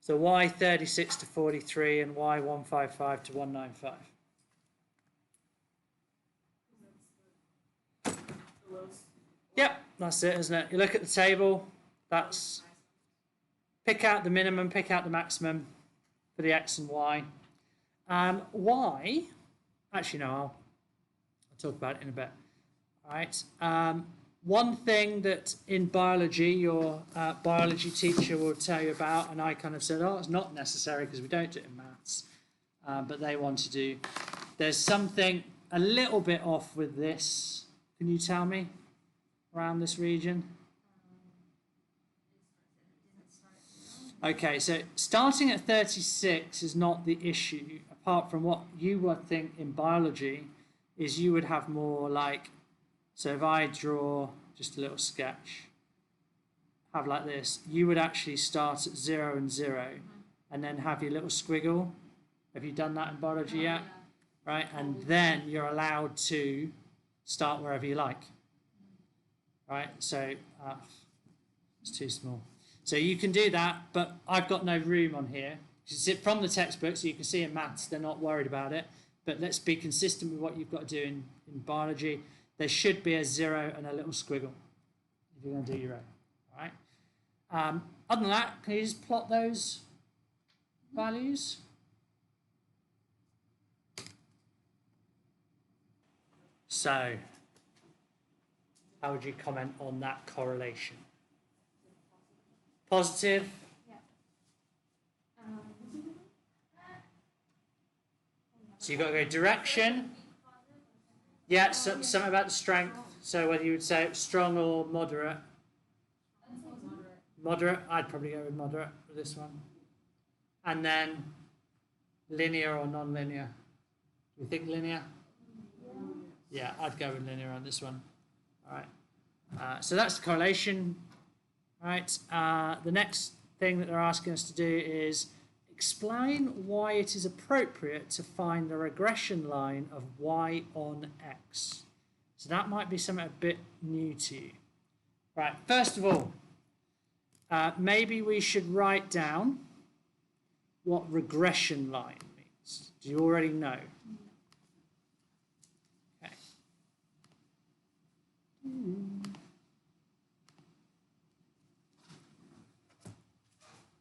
So y 36 to 43 and y 155 to 195. Yep, that's it, isn't it? You look at the table, that's pick out the minimum, pick out the maximum for the x and y. Y, actually no, I'll talk about it in a bit. All right. One thing that in biology your biology teacher will tell you about, and I kind of said, oh, it's not necessary because we don't do it in maths, but they want to do. There's something a little bit off with this. Can you tell me around this region? Okay, so starting at 36 is not the issue, apart from what you would think in biology is you would have more like, so if I draw just a little sketch, have like this, you would actually start at 0 and 0 and then have your little squiggle. Have you done that in biology yet? Yeah. Right, and then you're allowed to start wherever you like. Right, so it's too small. So you can do that, but I've got no room on here. It's from the textbook, so you can see in maths they're not worried about it. But let's be consistent with what you've got to do in biology. There should be a 0 and a little squiggle if you're going to do your own. All right. Other than that, can you just plot those values? So, how would you comment on that correlation? Positive? Yeah. So you've got to go direction. Yeah, so, something about the strength. So whether you would say it's strong or moderate. Moderate. I'd probably go with moderate for this one. And then linear or non-linear. Do you think linear? Yeah, I'd go with linear on this one. All right. So that's the correlation. All right. The next thing that they're asking us to do is explain why it is appropriate to find the regression line of y on x. So that might be something a bit new to you. Right, first of all, maybe we should write down what regression line means. Do you already know? Okay.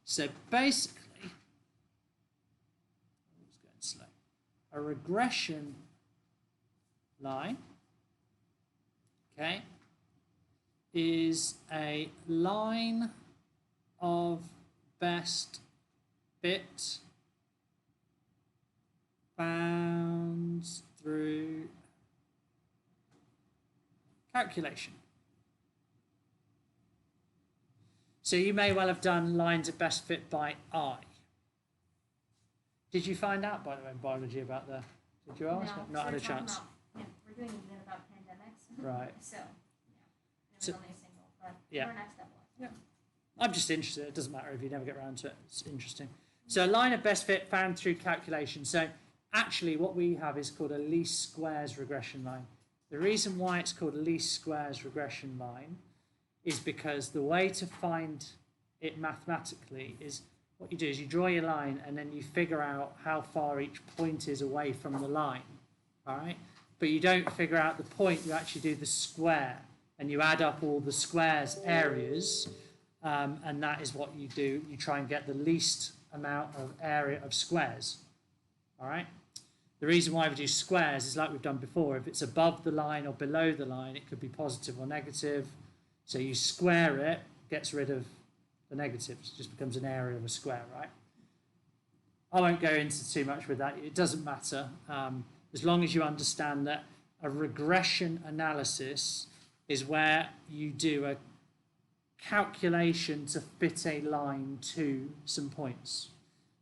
So basically, a regression line, okay, is a line of best fit found through calculation. So you may well have done lines of best fit by eye. Did you find out, by the way, in biology about the... Did you ask? No, not had a chance. Yeah, we're doing even about pandemics. Right. So, yeah, there was only a single, but yeah. Our next step was. Yeah. I'm just interested. It doesn't matter if you never get around to it. It's interesting. So a line of best fit found through calculation. So actually what we have is called a least squares regression line. The reason why it's called a least squares regression line is because the way to find it mathematically is what you do is you draw your line and then you figure out how far each point is away from the line, all right? But you don't figure out the point, you actually do the square and you add up all the squares areas and that is what you do. You try and get the least amount of area of squares, all right? The reason why we do squares is like we've done before. If it's above the line or below the line, it could be positive or negative. So you square it, gets rid of the negatives, it just becomes an area of a square, right? I won't go into too much with that. It doesn't matter. As long as you understand that a regression analysis is where you do a calculation to fit a line to some points.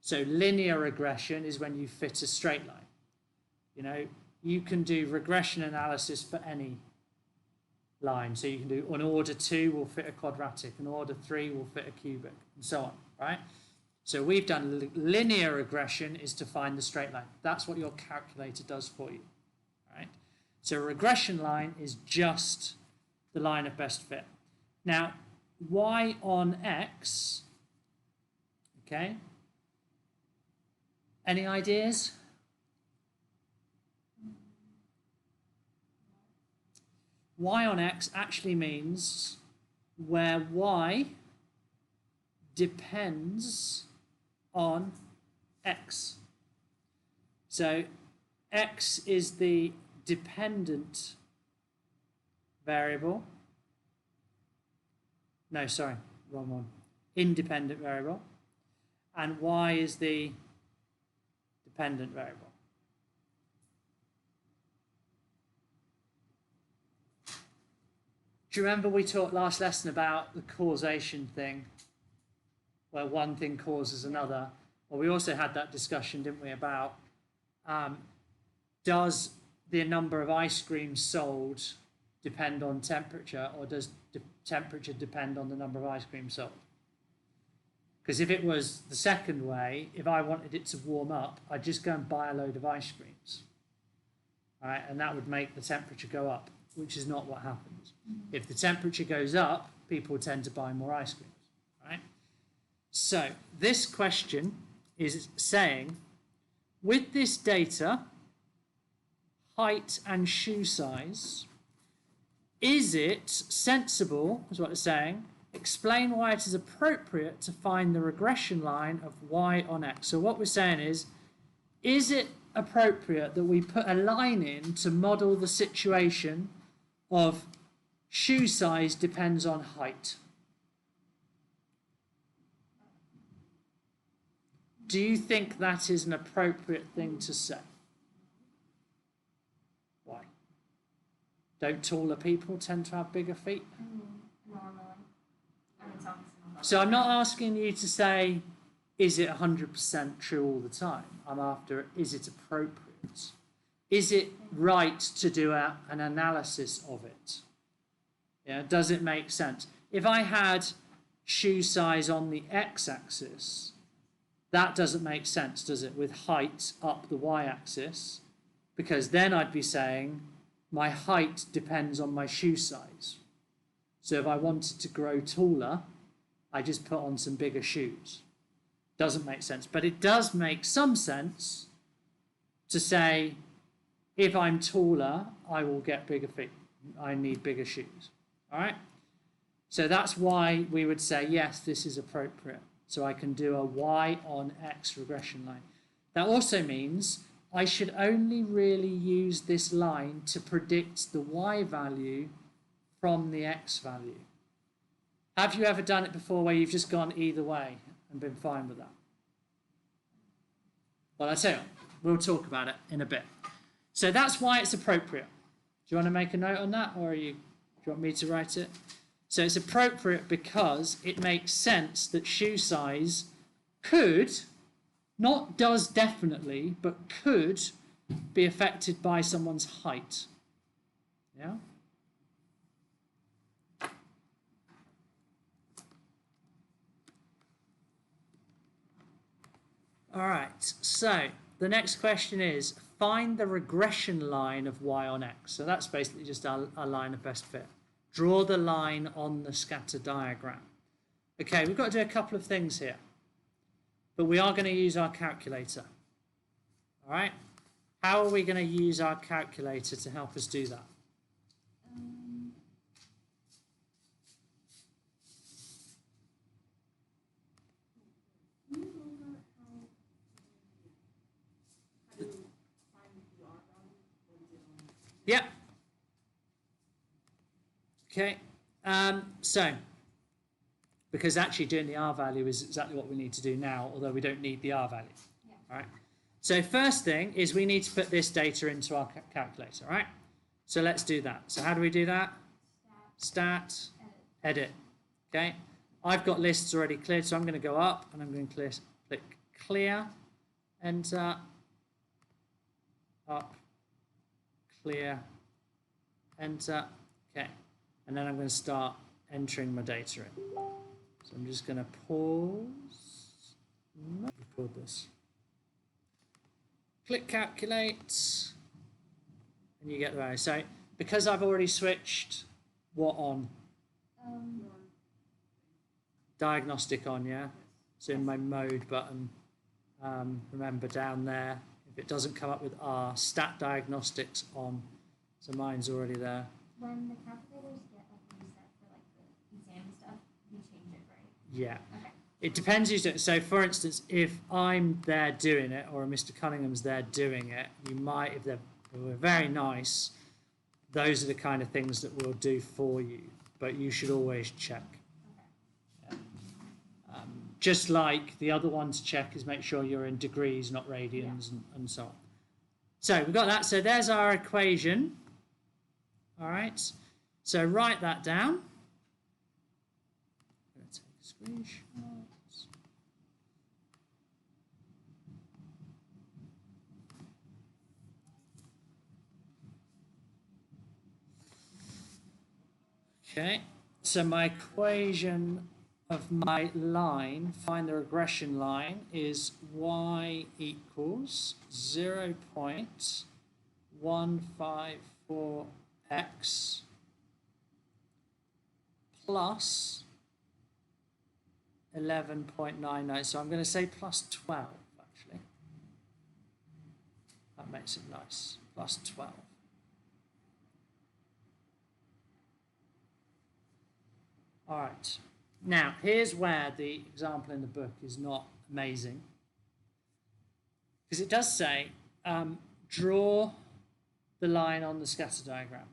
So linear regression is when you fit a straight line. You know, you can do regression analysis for any line. So you can do an order 2 will fit a quadratic, an order 3 will fit a cubic, and so on, right? So we've done linear regression is to find the straight line. That's what your calculator does for you, right? So a regression line is just the line of best fit. Now, y on x, okay, Any ideas? Y on X actually means where Y depends on X. So X is the dependent variable. No, sorry, wrong one. Independent variable. And Y is the dependent variable. Do you remember we talked last lesson about the causation thing, where one thing causes another? Well, we also had that discussion, didn't we, about does the number of ice creams sold depend on temperature, or does temperature depend on the number of ice creams sold? Because if it was the second way, if I wanted it to warm up, I'd just go and buy a load of ice creams, right? And that would make the temperature go up, which is not what happens. If the temperature goes up, people tend to buy more ice creams, right? So this question is saying, with this data, height and shoe size, is it sensible, is what it's saying, explain why it is appropriate to find the regression line of Y on X. So what we're saying is it appropriate that we put a line in to model the situation of shoe size depends on height? Do you think that is an appropriate thing to say? Why? Don't taller people tend to have bigger feet? Normally. I mean, it's obviously not. So I'm not asking you to say, is it 100% true all the time? I'm after, is it appropriate? Is it right to do an analysis of it? Yeah, does it make sense? If I had shoe size on the x-axis, that doesn't make sense, does it, with height up the y-axis? Because then I'd be saying my height depends on my shoe size. So if I wanted to grow taller, I just put on some bigger shoes. Doesn't make sense. But it does make some sense to say, if I'm taller, I will get bigger feet. I need bigger shoes. All right? So that's why we would say, yes, this is appropriate. So I can do a Y on X regression line. That also means I should only really use this line to predict the Y value from the X value. Have you ever done it before where you've just gone either way and been fine with that? Well, I tell you, we'll talk about it in a bit. So that's why it's appropriate. Do you want to make a note on that, or do you want me to write it? So it's appropriate because it makes sense that shoe size could, not does definitely, but could be affected by someone's height. Yeah? All right, so the next question is, find the regression line of Y on X. So that's basically just a line of best fit. Draw the line on the scatter diagram. Okay, we've got to do a couple of things here, but we are going to use our calculator. All right, how are we going to use our calculator to help us do that? Yep. Okay, so, because actually doing the R value is exactly what we need to do now, although we don't need the R value. Yeah. All right. So first thing is we need to put this data into our calculator, all right? So let's do that. So how do we do that? Stat, edit. Okay, I've got lists already cleared, so I'm going to go up and I'm going to click clear, enter, up, clear, enter. Okay, and then I'm going to start entering my data in. So I'm just going to pause, record this. Click calculate, and you get the value. So because I've already switched what on? Diagnostic on, yeah? So in my mode button, Remember down there, if it doesn't come up with R, stat diagnostics on. So mine's already there. When the calculators get like reset for like the exam stuff, we change it, right? Yeah. Okay. It depends who's doing it. So, for instance, if I'm there doing it, or Mr. Cunningham's there doing it, you might, if they're very nice, those are the kind of things that we'll do for you. But you should always check. Okay. Yeah. Just like the other one to check is make sure you're in degrees, not radians, and so on. So we've got that. So there's our equation. All right. So write that down. I'm going to take a screenshot. Okay, so my equation of my line, find the regression line, is y equals 0.154x plus 11.99. So I'm going to say plus 12, actually. That makes it nice. Plus 12. All right. Now, here's where the example in the book is not amazing. Because it does say, draw the line on the scatter diagram.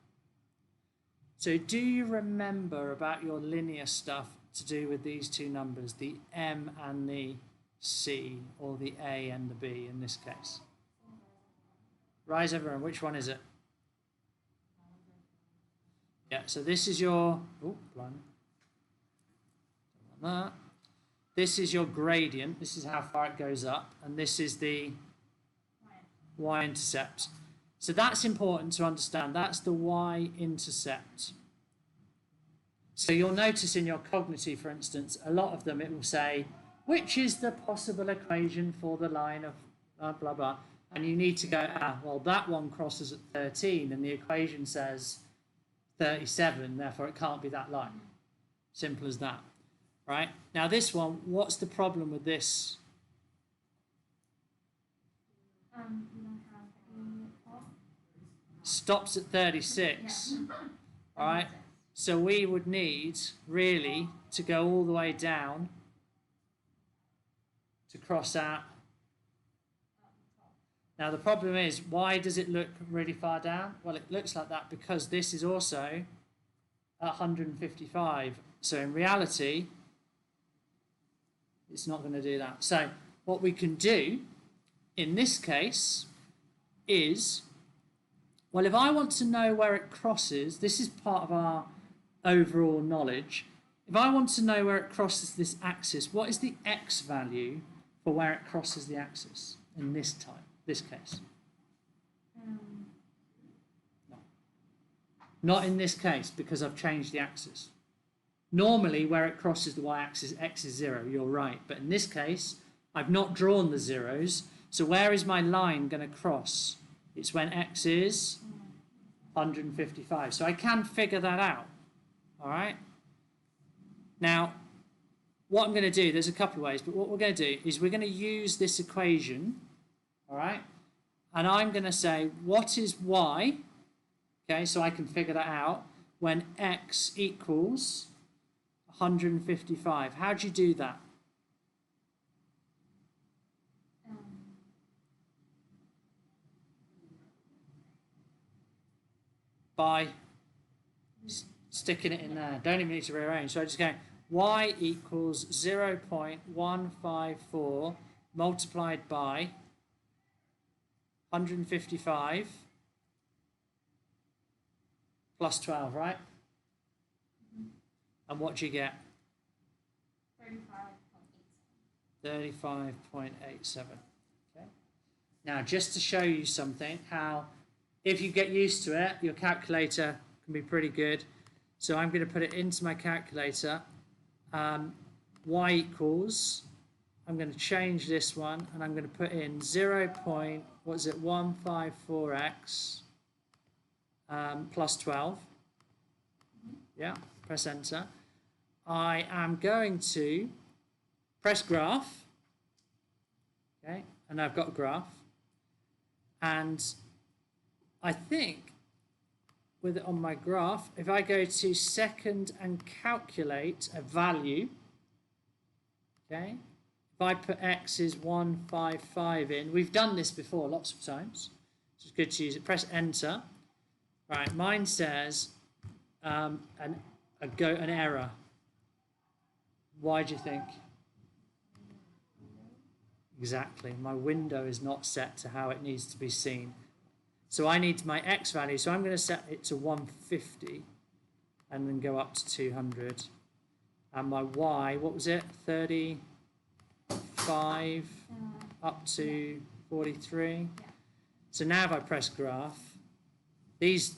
So do you remember about your linear stuff to do with these two numbers, the M and the C, or the A and the B in this case? Rise over, and which one is it? Yeah, so this is your, oh, blimey. That. This is your gradient. This is how far it goes up, and this is the y-intercept. So that's important to understand. That's the y-intercept. So you'll notice in your cognitive, for instance, a lot of them it will say, which is the possible equation for the line of blah, blah, blah. And you need to go, well, that one crosses at 13, and the equation says 37, therefore it can't be that line. Simple as that. Right? Now this one, what's the problem with this? We don't have a Stops at 36. Yeah. All right? So we would need, really, to go all the way down to cross out. Now the problem is, why does it look really far down? Well, it looks like that because this is also at 155. So in reality, it's not going to do that. So what we can do in this case is, well, if I want to know where it crosses, this is part of our overall knowledge. If I want to know where it crosses this axis, what is the x value for where it crosses the axis in this case? No. Not in this case, because I've changed the axis. Normally, where it crosses the y-axis, x is 0, you're right. But in this case, I've not drawn the zeros. So where is my line going to cross? It's when x is 155. So I can figure that out. All right? Now, what I'm going to do, there's a couple of ways, but what we're going to do is we're going to use this equation, all right? And I'm going to say, what is y? Okay, so I can figure that out when x equals 155. How do you do that? By sticking it in there. Don't even need to rearrange. So I just go y equals 0.154 multiplied by 155 plus 12, right? And what do you get? 35.87. Okay. Now, just to show you something, how if you get used to it, your calculator can be pretty good. So I'm going to put it into my calculator. Y equals, I'm going to change this one, and I'm going to put in 0.154x plus 12. Yeah, press enter. I am going to press graph. Okay, and I've got a graph. And I think with it on my graph, if I go to second and calculate a value, okay, if I put x is 155 in, we've done this before lots of times, so it's good to use it. Press enter. Right, mine says an error. Why do you think? Exactly, my window is not set to how it needs to be seen. So I need my x value, so I'm going to set it to 150 and then go up to 200. And my y, what was it? 35 up to 43. Yeah. So now if I press graph, these,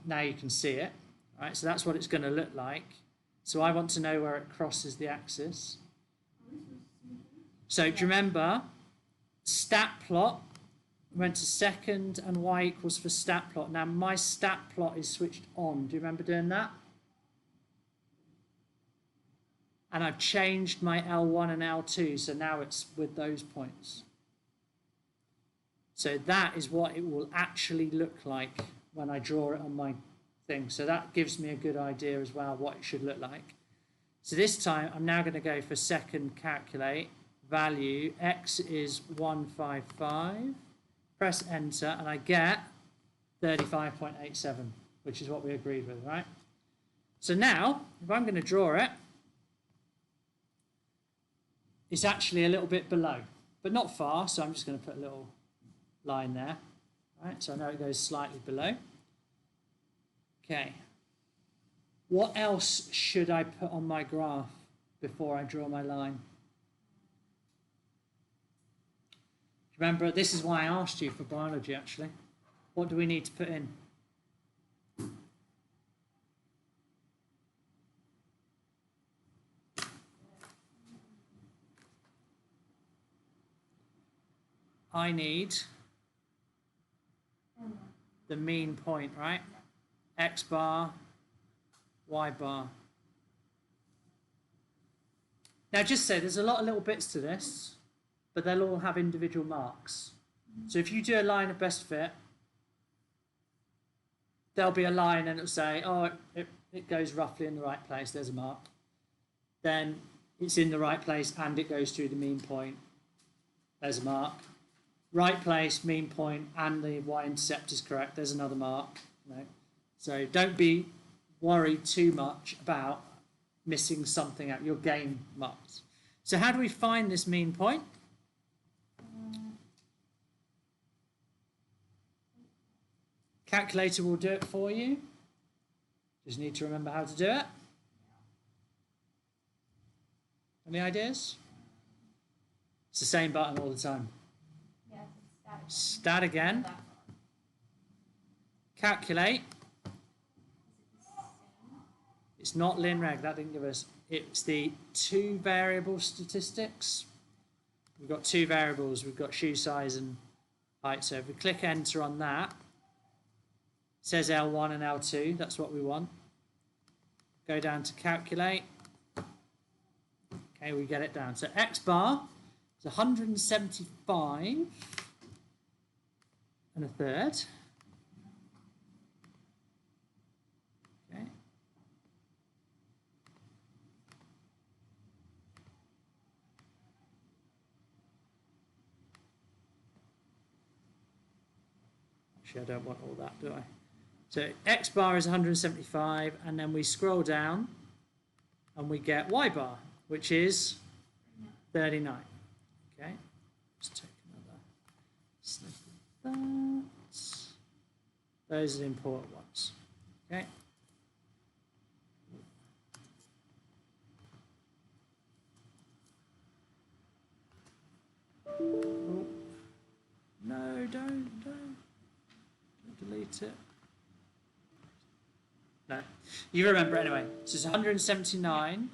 now you can see it, right? So that's what it's going to look like. So I want to know where it crosses the axis. So do you remember, stat plot, went to second and y equals for stat plot. Now my stat plot is switched on. Do you remember doing that? And I've changed my L1 and L2, so now it's with those points. So that is what it will actually look like when I draw it on my thing. So that gives me a good idea as well what it should look like. So this time I'm now going to go for second calculate value. X is 155. Press enter and I get 35.87, which is what we agreed with, right? So now, if I'm going to draw it, it's actually a little bit below, but not far, so I'm just going to put a little line there, right? So I know it goes slightly below. Okay. What else should I put on my graph before I draw my line? Remember, this is why I asked you for biology, actually. What do we need to put in? I need the mean point, right? X bar, Y bar. Now just say there's a lot of little bits to this, but they'll all have individual marks. So if you do a line of best fit, there'll be a line and it'll say, oh, it goes roughly in the right place, there's a mark. Then it's in the right place and it goes through the mean point, there's a mark. Right place, mean point, and the y-intercept is correct, there's another mark. No. So don't be worried too much about missing something out, you'll gain marks. So how do we find this mean point? Calculator will do it for you. Just need to remember how to do it. Any ideas? It's the same button all the time. Yeah, it's Stat again. Calculate. It's not linreg, that didn't give us. It's the two variable statistics. We've got two variables, we've got shoe size and height. So if we click enter on that, it says L1 and L2, that's what we want. Go down to calculate. Okay, we get it down. So X bar is 175 and a third. Okay. Actually, I don't want all that, do I? So X bar is 175, and then we scroll down and we get Y bar, which is 39. Okay, let's take another snip of that. Those are the important ones. Okay. Oh. No, don't delete it. No, you remember anyway. So it's 179,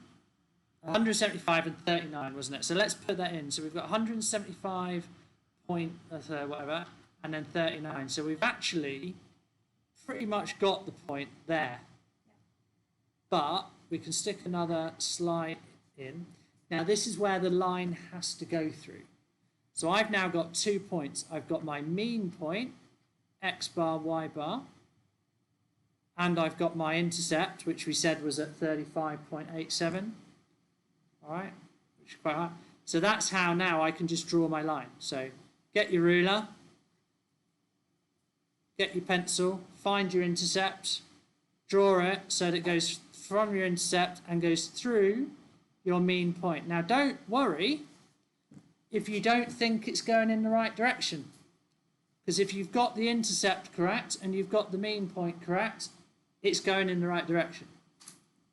175 and 39, wasn't it? So let's put that in. So we've got 175 point whatever, and then 39. So we've actually pretty much got the point there. But we can stick another slide in. Now this is where the line has to go through. So I've now got 2 points. I've got my mean point, x bar, y bar, and I've got my intercept, which we said was at 35.87. All right, which is quite high. So that's how now I can just draw my line. So get your ruler, get your pencil, find your intercept, draw it so that it goes from your intercept and goes through your mean point. Now don't worry if you don't think it's going in the right direction, because if you've got the intercept correct and you've got the mean point correct, it's going in the right direction.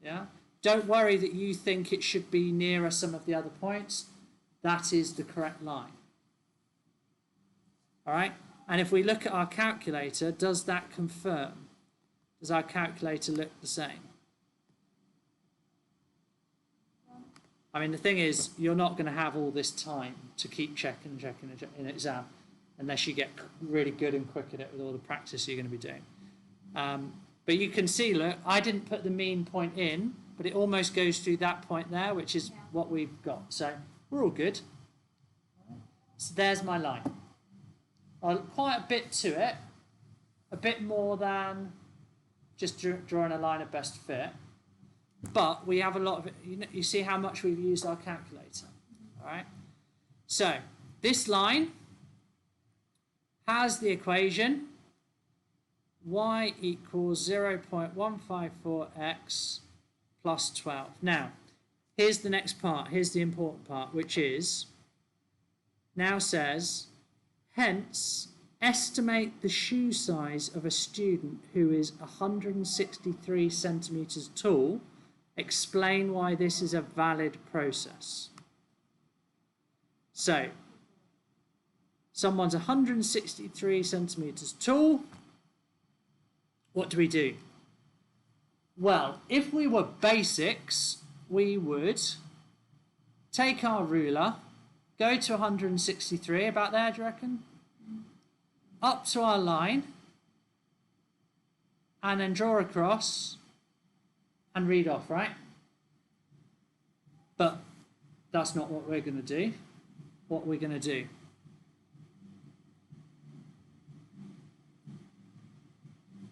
Yeah. Don't worry that you think it should be nearer some of the other points. That is the correct line. All right. And if we look at our calculator, does that confirm? Does our calculator look the same? I mean, the thing is, you're not going to have all this time to keep checking in an exam unless you get really good and quick at it with all the practice you're going to be doing. But you can see, look, I didn't put the mean point in, but it almost goes through that point there, which is what we've got. So we're all good. So there's my line. Quite a bit to it, a bit more than just drawing a line of best fit. But we have a lot of it. You see how much we've used our calculator. All right. So this line has the equation y equals 0.154x plus 12. Now, here's the next part. Here's the important part, which is now says, hence, estimate the shoe size of a student who is 163 centimeters tall. Explain why this is a valid process. So, someone's 163 centimeters tall. What do? Well, if we were basics, we would take our ruler, go to 163, about there, do you reckon? Up to our line, and then draw across and read off, right? But that's not what we're going to do. What we're going to do?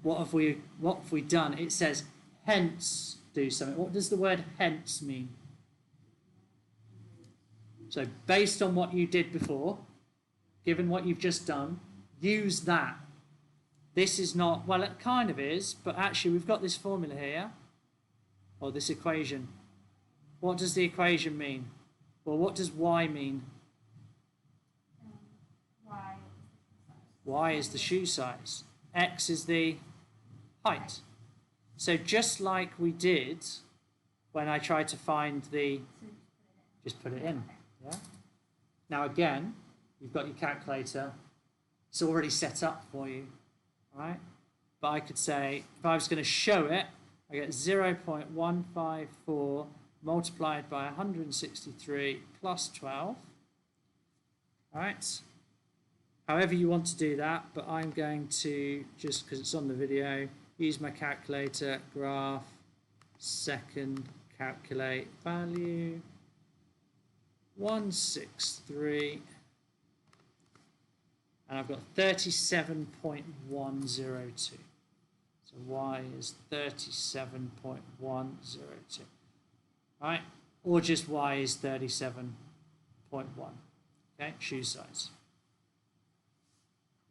What have we done? It says hence do something. What does the word hence mean? So based on what you did before, given what you've just done, use that. This is not, well, it kind of is, but actually we've got this formula here, or this equation. What does the equation mean? Well, what does y mean? Y is the shoe size. X is the height. So just like we did when I tried to find the, just put it in. Yeah. Now again, you've got your calculator. It's already set up for you, right? But I could say, if I was going to show it, I get 0.154 multiplied by 163 plus 12. All right. However you want to do that, but I'm going to, just because it's on the video, use my calculator, graph, second, calculate value, 163, and I've got 37.102. So y is 37.102. Right? Or just y is 37.1. Okay, shoe size.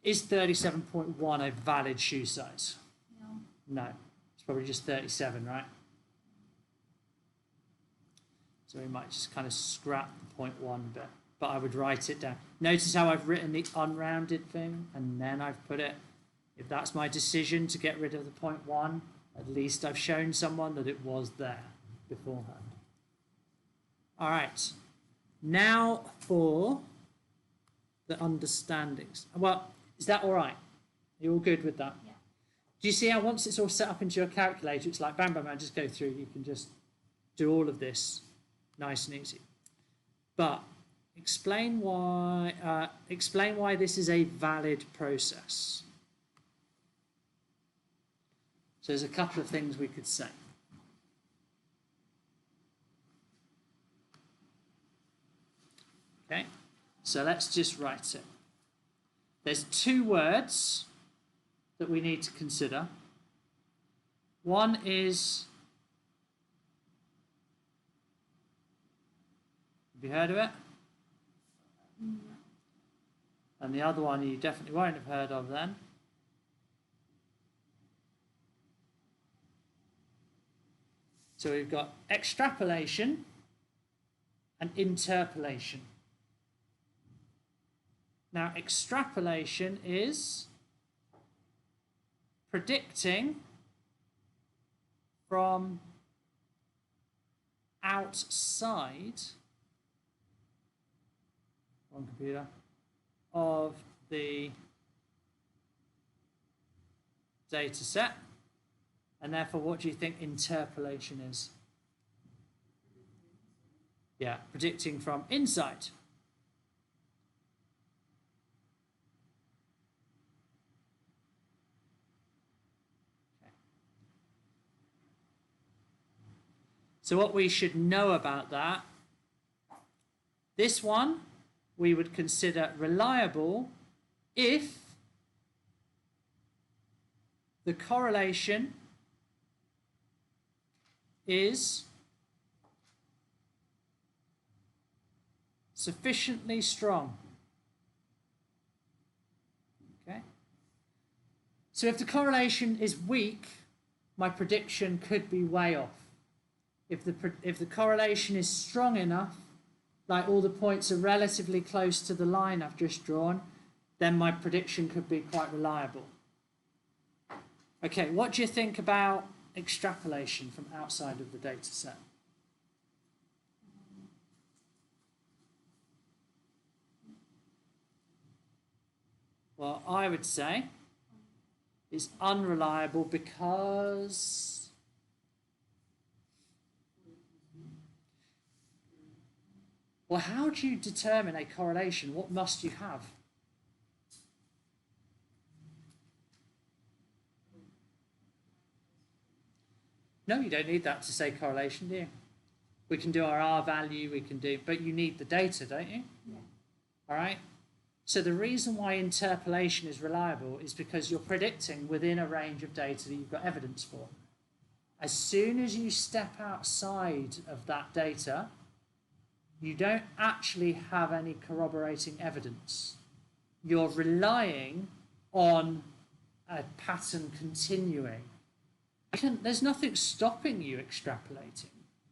Is 37.1 a valid shoe size? No. No. It's probably just 37, right? So we might just kind of scrap the 0.1 bit, but I would write it down. Notice how I've written the unrounded thing and then I've put it. If that's my decision to get rid of the 0.1, at least I've shown someone that it was there beforehand. All right. Now for the understandings. Well, is that all right? Are you all good with that? Yeah. Do you see how once it's all set up into your calculator, it's like bam, bam, bam, just go through. You can just do all of this nice and easy. But explain why this is a valid process. So there's a couple of things we could say. Okay. So let's just write it. There's two words that we need to consider. One is, have you heard of it? No. And the other one you definitely won't have heard of then. So we've got extrapolation and interpolation. Now, extrapolation is predicting from outside, on computer, of the data set. And therefore, what do you think interpolation is? Yeah, predicting from inside. Okay. So what we should know about that, this one we would consider reliable if the correlation is sufficiently strong. Okay. So if the correlation is weak, my prediction could be way off. If the correlation is strong enough, like all the points are relatively close to the line I've just drawn, then my prediction could be quite reliable. Okay, what do you think about extrapolation from outside of the data set? Well, I would say it's unreliable because well, how do you determine a correlation? What must you have? No, you don't need that to say correlation, do you? We can do our R value, we can do, but you need the data, don't you? Yeah. All right? So the reason why interpolation is reliable is because you're predicting within a range of data that you've got evidence for. As soon as you step outside of that data, you don't actually have any corroborating evidence. You're relying on a pattern continuing. There's nothing stopping you extrapolating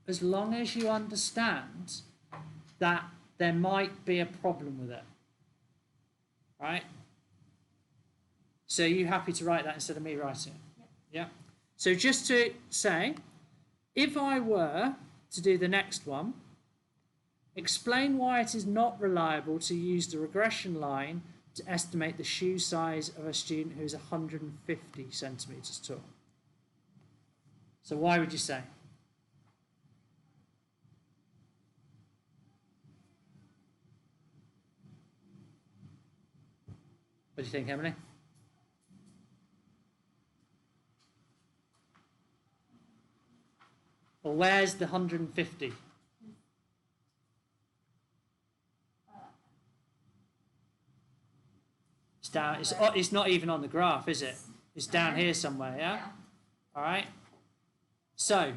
as long as you understand that there might be a problem with it. Right? So are you happy to write that instead of me writing it? Yep. Yeah. So just to say, if I were to do the next one, explain why it is not reliable to use the regression line to estimate the shoe size of a student who is 150 centimetres tall. So why would you say? What do you think, Emily? Well, where's the 150? It's down. It's not even on the graph, is it? It's down here somewhere, yeah? All right. So,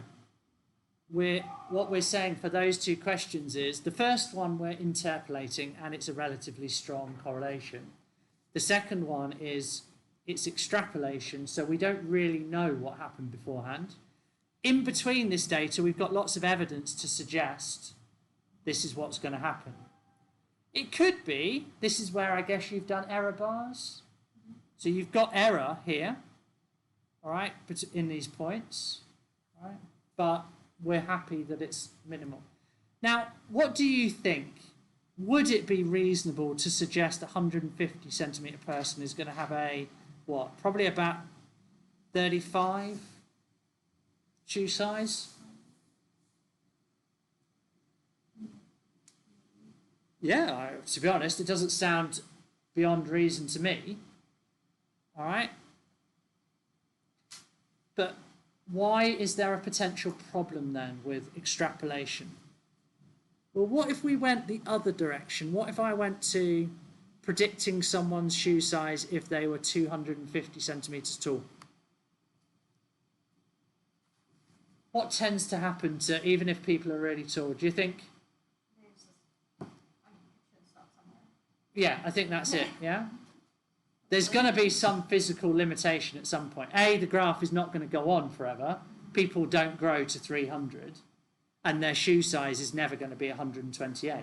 what we're saying for those two questions is, the first one we're interpolating and it's a relatively strong correlation. The second one is it's extrapolation, so we don't really know what happened beforehand. In between this data, we've got lots of evidence to suggest this is what's going to happen. It could be, this is where I guess you've done error bars. So you've got error here, all right, in these points. Right. But we're happy that it's minimal. Now, what do you think? Would it be reasonable to suggest a 150 centimetre person is going to have a, what, probably about 35 shoe size? Yeah, to be honest, it doesn't sound beyond reason to me. All right? But why is there a potential problem then with extrapolation? Well, what if we went the other direction? What if I went to predicting someone's shoe size if they were 250 centimetres tall? What tends to happen to, even if people are really tall? Do you think? Yeah, I think that's it, yeah? There's going to be some physical limitation at some point. A, the graph is not going to go on forever. People don't grow to 300, and their shoe size is never going to be 128.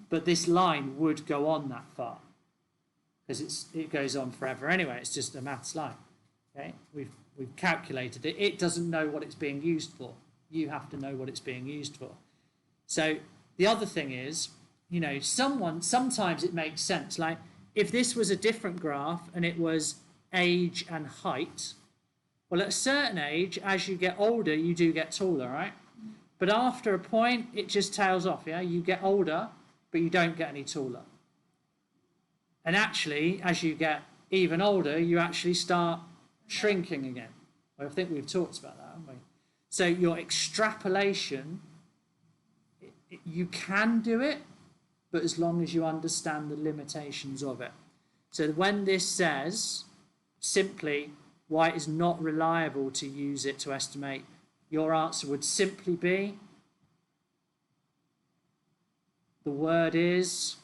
But this line would go on that far, because it goes on forever anyway. It's just a maths line. Okay, we've calculated it. It doesn't know what it's being used for. You have to know what it's being used for. So the other thing is, you know, sometimes it makes sense. Like if this was a different graph and it was age and height, well, at a certain age, as you get older, you do get taller, right? But after a point, it just tails off, yeah? You get older, but you don't get any taller. And actually, as you get even older, you actually start shrinking again. Well, I think we've talked about that, haven't we? So your extrapolation, you can do it, but as long as you understand the limitations of it. So when this says simply why it is not reliable to use it to estimate, your answer would simply be, the word is,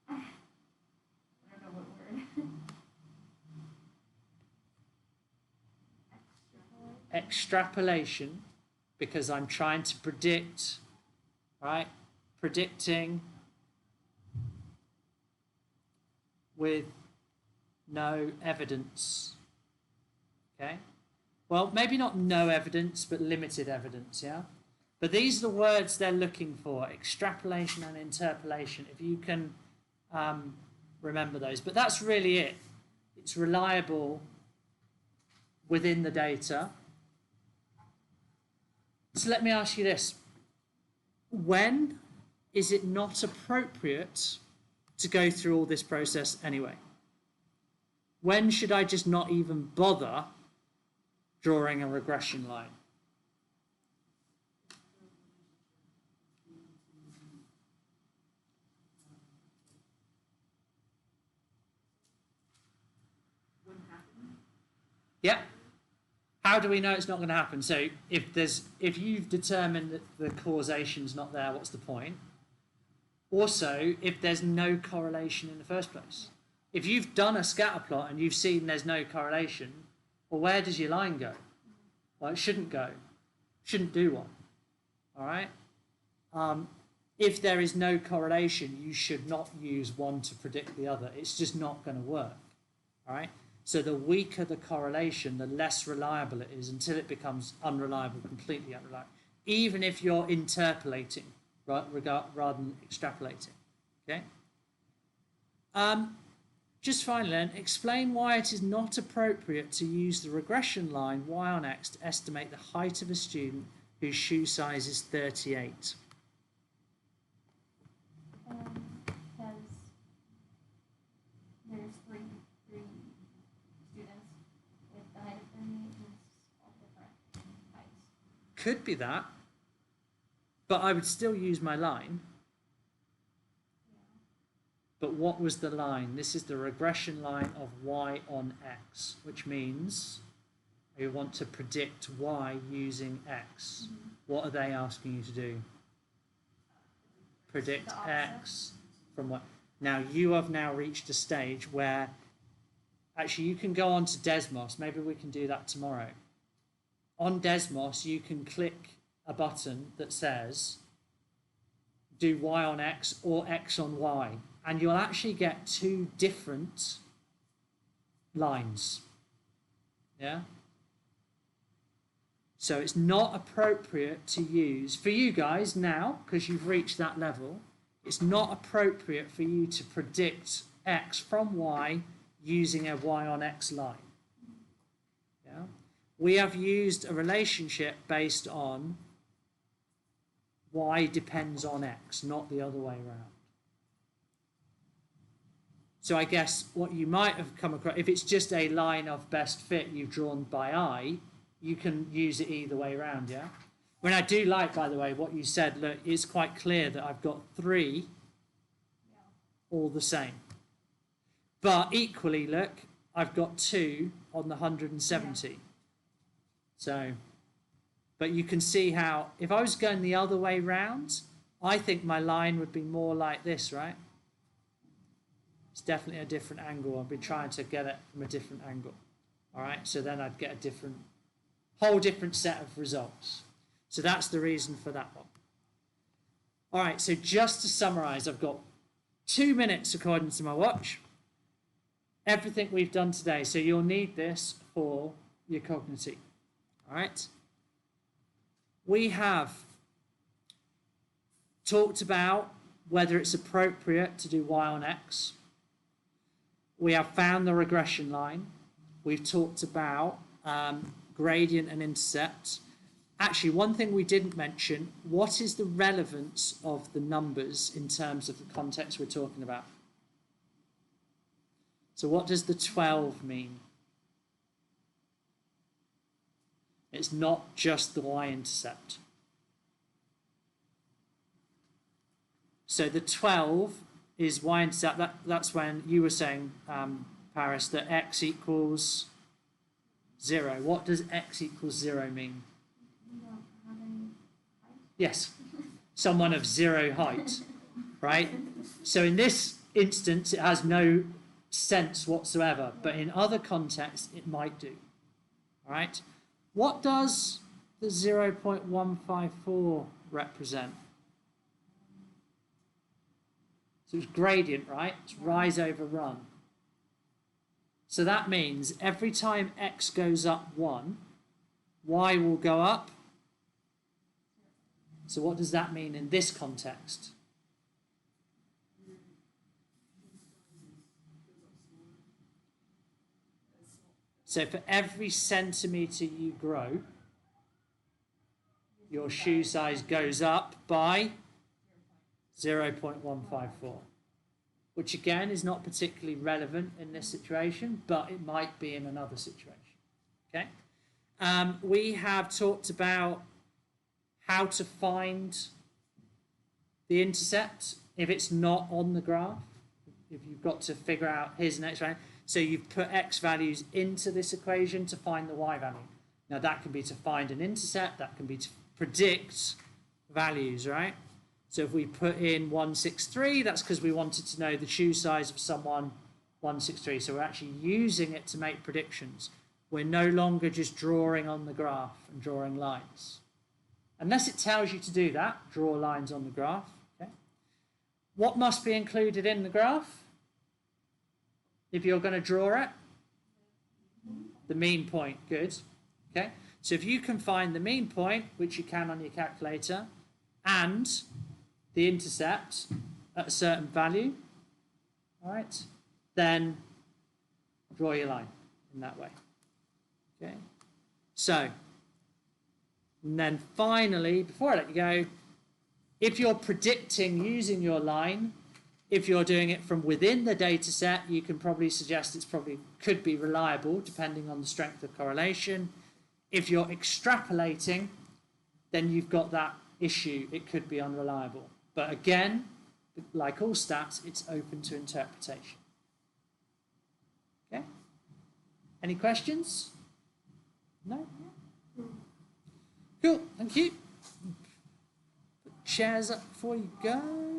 I don't know what word. extrapolation, because I'm trying to predict, right? Predicting with no evidence. Okay? Well, maybe not no evidence, but limited evidence, yeah? But these are the words they're looking for, extrapolation and interpolation, if you can remember those. But that's really it. It's reliable within the data. So let me ask you this. When is it not appropriate to go through all this process anyway? When should I just not even bother drawing a regression line? Yeah. How do we know it's not going to happen? So if you've determined that the causation's not there, what's the point? Also, if there's no correlation in the first place. If you've done a scatter plot and you've seen there's no correlation, well, where does your line go? Well, it shouldn't go. Shouldn't do one. All right? If there is no correlation, you should not use one to predict the other. It's just not going to work. All right? So the weaker the correlation, the less reliable it is until it becomes unreliable, completely unreliable. Even if you're interpolating, right, rather than extrapolating. Okay? Just finally then, explain why it is not appropriate to use the regression line y on x to estimate the height of a student whose shoe size is 38. Because there's three students with the height of 38 and it's all different heights. Could be that, but I would still use my line. But what was the line? This is the regression line of y on x, which means we want to predict y using x. Mm-hmm. What are they asking you to do? Predict x from what? Now, you have now reached a stage where, actually, you can go on to Desmos. Maybe we can do that tomorrow. On Desmos, you can click a button that says, do y on x or x on y. And you'll actually get two different lines. Yeah? So it's not appropriate to use, for you guys now, because you've reached that level, it's not appropriate for you to predict x from y using a y on x line. Yeah? We have used a relationship based on y depends on x, not the other way around. So I guess what you might have come across, if it's just a line of best fit you've drawn by eye, you can use it either way around, yeah? When I do like, by the way, what you said, look, it's quite clear that I've got 3 all the same. But equally, look, I've got 2 on the 170. Yeah. So, but you can see how, if I was going the other way round, I think my line would be more like this, right? It's definitely a different angle. I've been trying to get it from a different angle. All right, so then I'd get a whole different set of results. So that's the reason for that one. All right, so just to summarize, I've got 2 minutes according to my watch. Everything we've done today, so you'll need this for your cognitive. All right. We have talked about whether it's appropriate to do y on x. We have found the regression line. We've talked about gradient and intercept. Actually, one thing we didn't mention, what is the relevance of the numbers in terms of the context we're talking about? So what does the 12 mean? It's not just the y-intercept. So the 12 is y-intercept. That's when you were saying, Paris, that x equals 0. What does x equals 0 mean? You don't have any height? Yes, someone of 0 height, right? So in this instance, it has no sense whatsoever, but in other contexts, it might do, all right? What does the 0.154 represent? So it's gradient, right? It's rise over run. So that means every time x goes up 1, y will go up. So what does that mean in this context? So for every centimetre you grow, your shoe size goes up by 0.154, which again is not particularly relevant in this situation, but it might be in another situation. Okay, we have talked about how to find the intercept if it's not on the graph. If you've got to figure out here's an x value, so you've put x values into this equation to find the y value. Now that can be to find an intercept, that can be to predict values, right? So if we put in 163, that's because we wanted to know the shoe size of someone 163. So we're actually using it to make predictions. We're no longer just drawing on the graph and drawing lines. Unless it tells you to do that, draw lines on the graph. Okay. What must be included in the graph? If you're going to draw it, the mean point, good. Okay. So if you can find the mean point, which you can on your calculator, and the intercept at a certain value, all right, then draw your line in that way. Okay. So, and then finally, before I let you go, if you're predicting using your line, if you're doing it from within the data set, you can probably suggest it's probably could be reliable depending on the strength of correlation. If you're extrapolating, then you've got that issue. It could be unreliable. But again, like all stats, it's open to interpretation. Okay? Any questions? No? Cool, thank you. Put chairs up before you go.